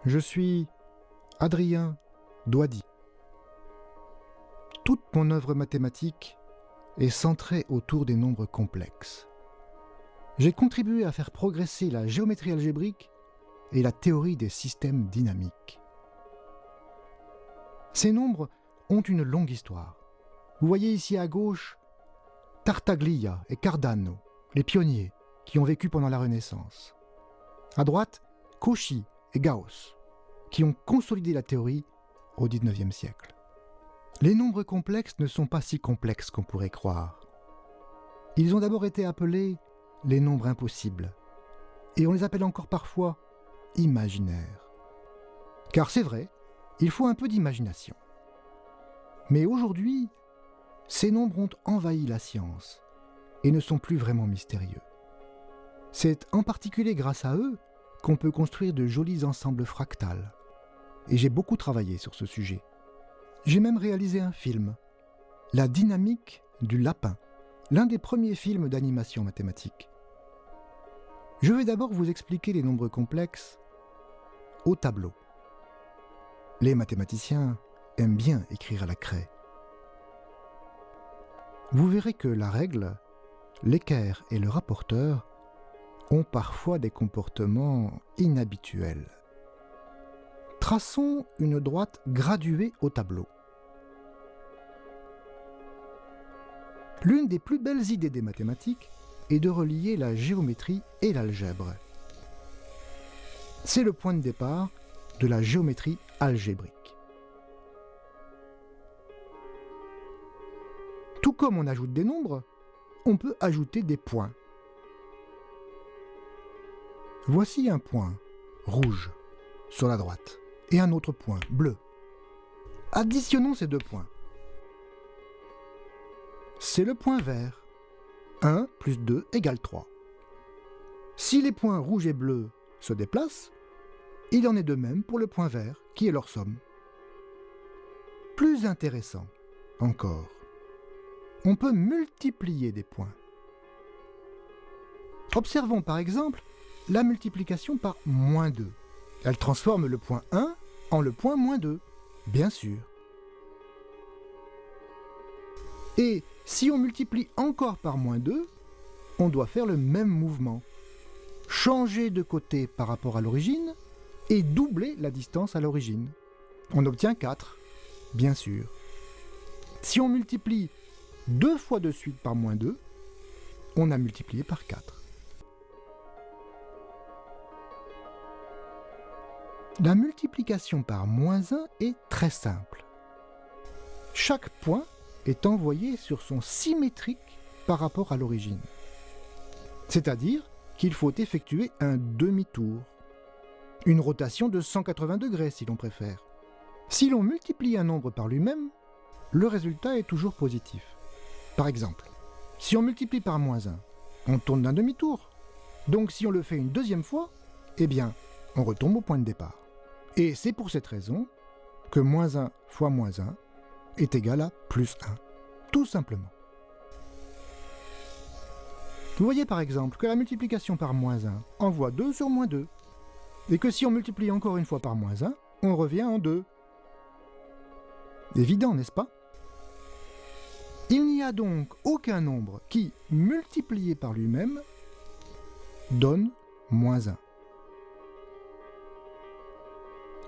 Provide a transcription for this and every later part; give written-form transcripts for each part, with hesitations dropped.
Je suis Adrien Doidy. Toute mon œuvre mathématique est centrée autour des nombres complexes. J'ai contribué à faire progresser la géométrie algébrique et la théorie des systèmes dynamiques. Ces nombres ont une longue histoire. Vous voyez ici à gauche Tartaglia et Cardano, les pionniers qui ont vécu pendant la Renaissance. À droite, Cauchy et Gauss, qui ont consolidé la théorie au XIXe siècle. Les nombres complexes ne sont pas si complexes qu'on pourrait croire. Ils ont d'abord été appelés les nombres impossibles, et on les appelle encore parfois imaginaires. Car c'est vrai, il faut un peu d'imagination. Mais aujourd'hui, ces nombres ont envahi la science et ne sont plus vraiment mystérieux. C'est en particulier grâce à eux qu'on peut construire de jolis ensembles fractales. Et j'ai beaucoup travaillé sur ce sujet. J'ai même réalisé un film, La dynamique du lapin, l'un des premiers films d'animation mathématique. Je vais d'abord vous expliquer les nombres complexes au tableau. Les mathématiciens aiment bien écrire à la craie. Vous verrez que la règle, l'équerre et le rapporteur ont parfois des comportements inhabituels. Traçons une droite graduée au tableau. L'une des plus belles idées des mathématiques est de relier la géométrie et l'algèbre. C'est le point de départ de la géométrie algébrique. Tout comme on ajoute des nombres, on peut ajouter des points. Voici un point rouge sur la droite et un autre point bleu. Additionnons ces deux points. C'est le point vert. 1 plus 2 égale 3. Si les points rouge et bleu se déplacent, il en est de même pour le point vert, qui est leur somme. Plus intéressant encore, on peut multiplier des points. Observons par exemple la multiplication par -2. Elle transforme le point 1 en le point -2, bien sûr. Et si on multiplie encore par -2, on doit faire le même mouvement. Changer de côté par rapport à l'origine et doubler la distance à l'origine. On obtient 4, bien sûr. Si on multiplie 2 fois de suite par -2, on a multiplié par 4. La multiplication par -1 est très simple. Chaque point est envoyé sur son symétrique par rapport à l'origine. C'est-à-dire qu'il faut effectuer un demi-tour. Une rotation de 180 degrés si l'on préfère. Si l'on multiplie un nombre par lui-même, le résultat est toujours positif. Par exemple, si on multiplie par -1, on tourne d'un demi-tour. Donc si on le fait une deuxième fois, eh bien, on retombe au point de départ. Et c'est pour cette raison que -1 fois -1 est égal à +1. Tout simplement. Vous voyez par exemple que la multiplication par -1 envoie 2 sur -2. Et que si on multiplie encore une fois par -1, on revient en 2. Évident, n'est-ce pas? Il n'y a donc aucun nombre qui, multiplié par lui-même, donne -1.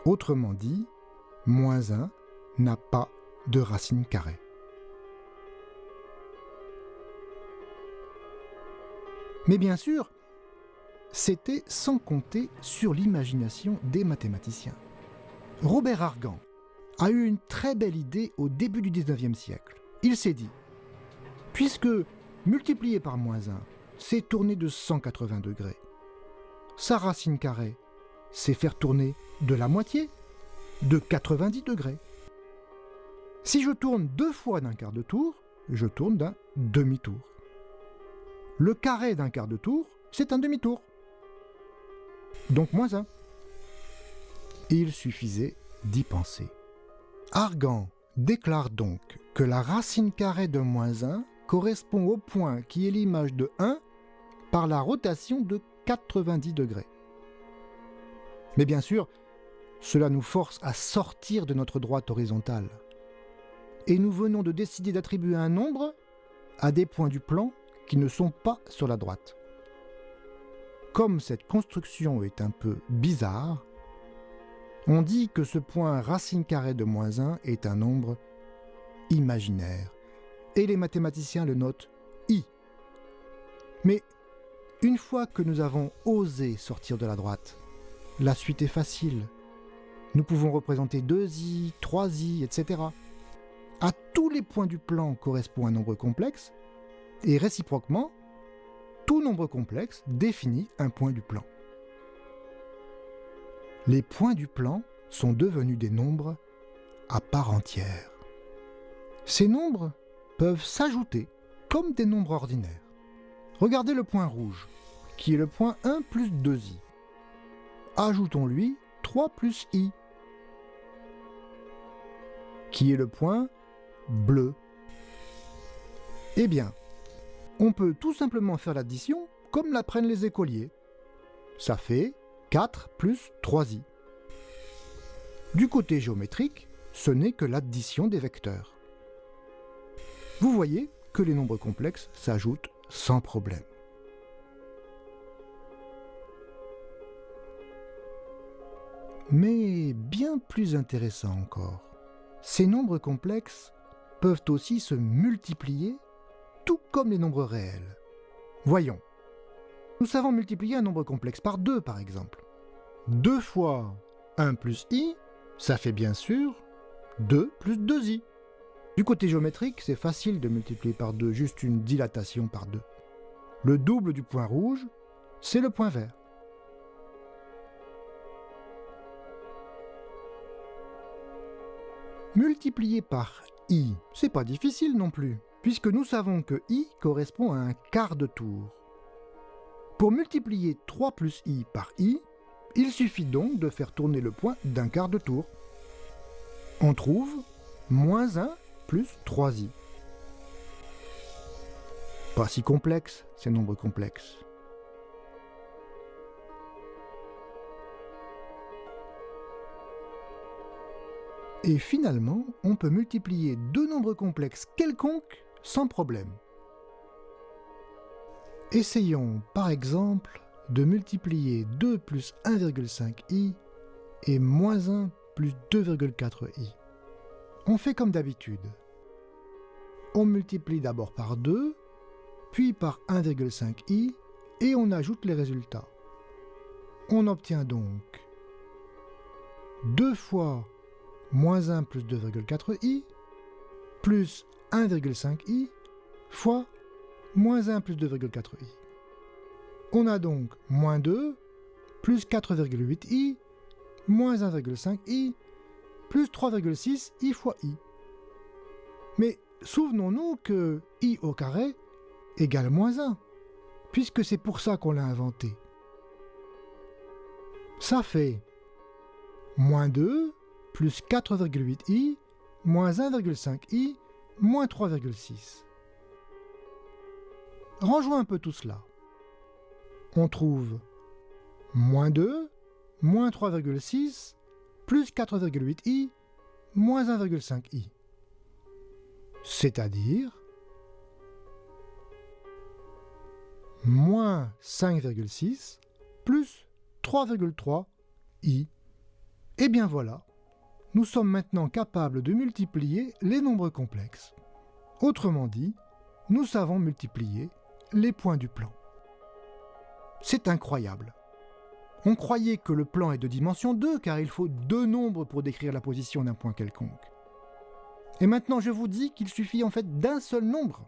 Autrement dit, -1 n'a pas de racine carrée. Mais bien sûr, c'était sans compter sur l'imagination des mathématiciens. Robert Argand a eu une très belle idée au début du XIXe siècle. Il s'est dit, puisque multiplier par -1, c'est tourner de 180 degrés, sa racine carrée, c'est faire tourner de la moitié, de 90 degrés. Si je tourne 2 fois d'un quart de tour, je tourne d'un demi-tour. Le carré d'un quart de tour, c'est un demi-tour. Donc -1. Il suffisait d'y penser. Argand déclare donc que la racine carrée de -1 correspond au point qui est l'image de 1 par la rotation de 90 degrés. Mais bien sûr, cela nous force à sortir de notre droite horizontale. Et nous venons de décider d'attribuer un nombre à des points du plan qui ne sont pas sur la droite. Comme cette construction est un peu bizarre, on dit que ce point racine carrée de moins 1 est un nombre imaginaire. Et les mathématiciens le notent I. Mais une fois que nous avons osé sortir de la droite, la suite est facile. Nous pouvons représenter 2i, 3i, etc. À tous les points du plan correspond un nombre complexe, et réciproquement, tout nombre complexe définit un point du plan. Les points du plan sont devenus des nombres à part entière. Ces nombres peuvent s'ajouter comme des nombres ordinaires. Regardez le point rouge, qui est le point 1 plus 2i. Ajoutons-lui 3 plus i, qui est le point bleu. Eh bien, on peut tout simplement faire l'addition comme l'apprennent les écoliers. Ça fait 4 plus 3i. Du côté géométrique, ce n'est que l'addition des vecteurs. Vous voyez que les nombres complexes s'ajoutent sans problème. Mais bien plus intéressant encore, ces nombres complexes peuvent aussi se multiplier tout comme les nombres réels. Voyons. Nous savons multiplier un nombre complexe par 2 par exemple. 2 fois 1 plus i, ça fait bien sûr 2 plus 2i. Du côté géométrique, c'est facile de multiplier par 2, juste une dilatation par 2. Le double du point rouge, c'est le point vert. Multiplier par i, c'est pas difficile non plus, puisque nous savons que i correspond à un quart de tour. Pour multiplier 3 plus i par i, il suffit donc de faire tourner le point d'un quart de tour. On trouve moins 1 plus 3i. Pas si complexe, ces nombres complexes. Et finalement, on peut multiplier deux nombres complexes quelconques sans problème. Essayons par exemple de multiplier 2 plus 1,5i et moins 1 plus 2,4i. On fait comme d'habitude. On multiplie d'abord par 2, puis par 1,5i et on ajoute les résultats. On obtient donc 2 fois moins 1 plus 2,4i plus 1,5i fois moins 1 plus 2,4i. On a donc moins 2 plus 4,8i moins 1,5i plus 3,6i fois i. Mais souvenons-nous que i au carré égale moins 1, puisque c'est pour ça qu'on l'a inventé. Ça fait moins 2 plus 4,8i moins 1,5i moins 3,6. Rangeons un peu tout cela. On trouve moins 2 moins 3,6 plus 4,8i moins 1,5i. C'est-à-dire moins 5,6 plus 3,3i. Et bien voilà, nous sommes maintenant capables de multiplier les nombres complexes. Autrement dit, nous savons multiplier les points du plan. C'est incroyable. On croyait que le plan est de dimension 2 car il faut deux nombres pour décrire la position d'un point quelconque. Et maintenant je vous dis qu'il suffit en fait d'un seul nombre.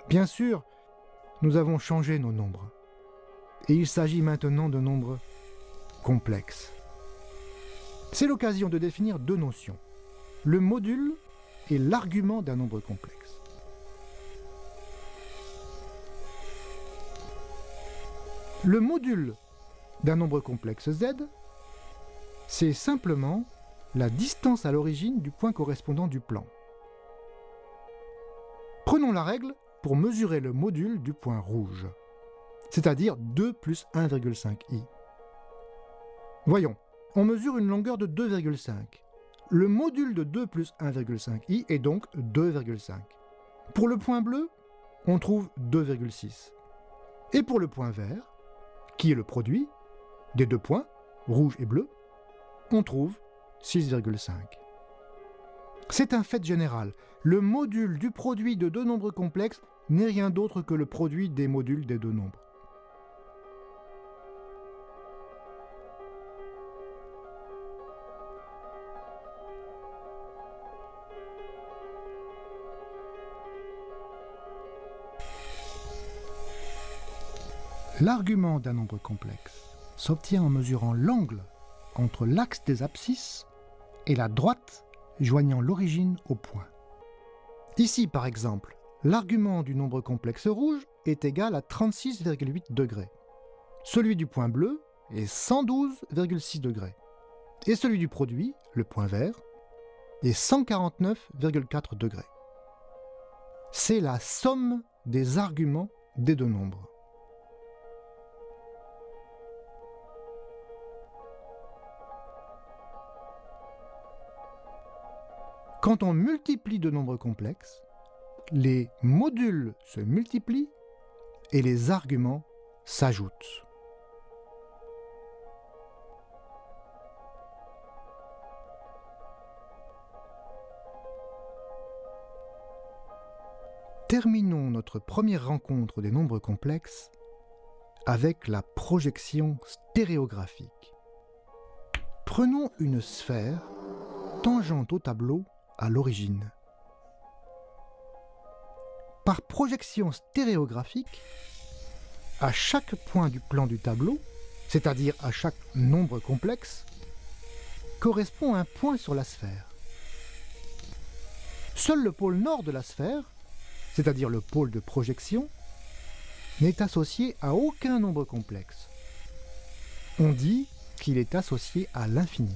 Bien sûr, nous avons changé nos nombres. Et il s'agit maintenant de nombres complexes. C'est l'occasion de définir deux notions, le module et l'argument d'un nombre complexe. Le module d'un nombre complexe z, c'est simplement la distance à l'origine du point correspondant du plan. Prenons la règle pour mesurer le module du point rouge, c'est-à-dire 2 plus 1,5i. Voyons. on mesure une longueur de 2,5. Le module de 2 plus 1,5i est donc 2,5. Pour le point bleu, on trouve 2,6. Et pour le point vert, qui est le produit des deux points, rouge et bleu, on trouve 6,5. C'est un fait général. Le module du produit de deux nombres complexes n'est rien d'autre que le produit des modules des deux nombres. L'argument d'un nombre complexe s'obtient en mesurant l'angle entre l'axe des abscisses et la droite joignant l'origine au point. Ici, par exemple, l'argument du nombre complexe rouge est égal à 36,8 degrés. Celui du point bleu est 112,6 degrés. Et celui du produit, le point vert, est 149,4 degrés. C'est la somme des arguments des deux nombres. Quand on multiplie deux nombres complexes, les modules se multiplient et les arguments s'ajoutent. Terminons notre première rencontre des nombres complexes avec la projection stéréographique. Prenons une sphère tangente au tableau à l'origine. Par projection stéréographique, à chaque point du plan du tableau, c'est-à-dire à chaque nombre complexe, correspond un point sur la sphère. Seul le pôle nord de la sphère, c'est-à-dire le pôle de projection, n'est associé à aucun nombre complexe. On dit qu'il est associé à l'infini.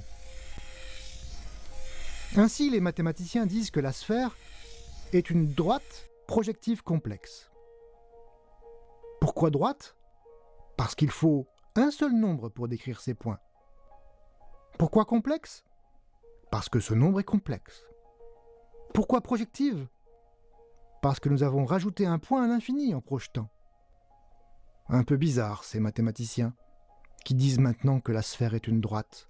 Ainsi, les mathématiciens disent que la sphère est une droite projective complexe. Pourquoi droite? Parce qu'il faut un seul nombre pour décrire ces points. Pourquoi complexe? Parce que ce nombre est complexe. Pourquoi projective? Parce que nous avons rajouté un point à l'infini en projetant. Un peu bizarre, ces mathématiciens, qui disent maintenant que la sphère est une droite.